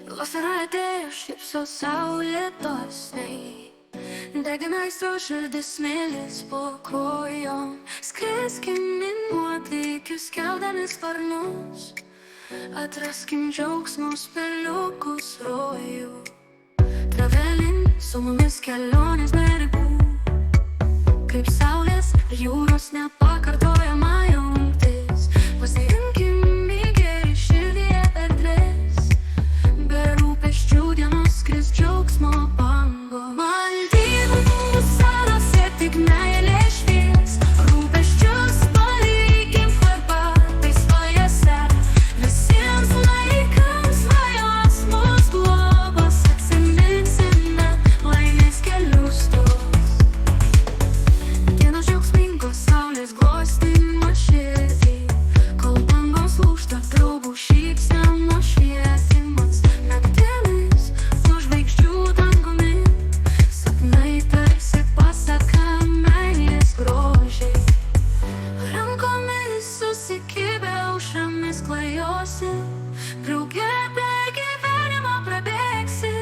Vasara atėjo, šypsos saulė dosniai, degina aistros širdis smėlis po kojom. Skriskim į nuotykius, keldami sparnus, atraskim džiaugsmus, peliukus rojų. Travelin su mumis kelionės be ribų, kaip saulės ir jūros nepakartojama jungtis. Pasirinkim į gėrį širdyje erdvės, be rūpesčių dienos skris džiaugsmo bango. Maldyvų salose tik meilė švies, rūpesčius palikim arbatai svajose. Visiems laikams svajos mus globos, atsiminsime laimės kelius tuos. Dienos džiaugsmingos, saulės glostymo širdį, kol bangos lūžta, draugų šypsena švietimas. Naktimis nuo žvaigždžių dangumi, sapnai tarsi pasaka meilės grožiai. Rankomis susikibę aušromis klajosi, drauge be gyvenimo prabėgsi.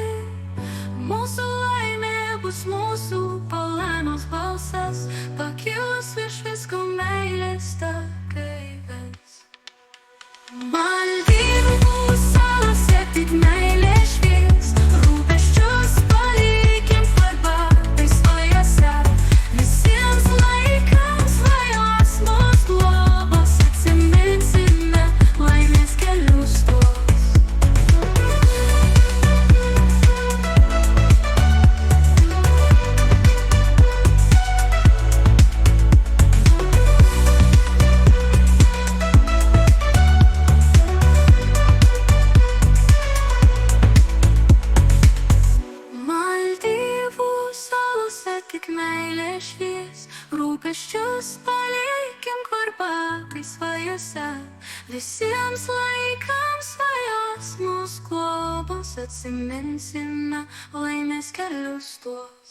Mūsų laimė bus mūsų palaimos balsas, pakilus virš visko meilės takai ves. Maldyvų salose tik meilė švies, rūpesčius palikim arbatai svajose. Visiems laikams svajos mus globos, atsiminsime laimės kelius tuos. Maldyvų salose tik meilė švies, rūpesčius palikim arbatai svajose. Visiems laikams svajos mus globos, atsiminsime laimės kelius tuos.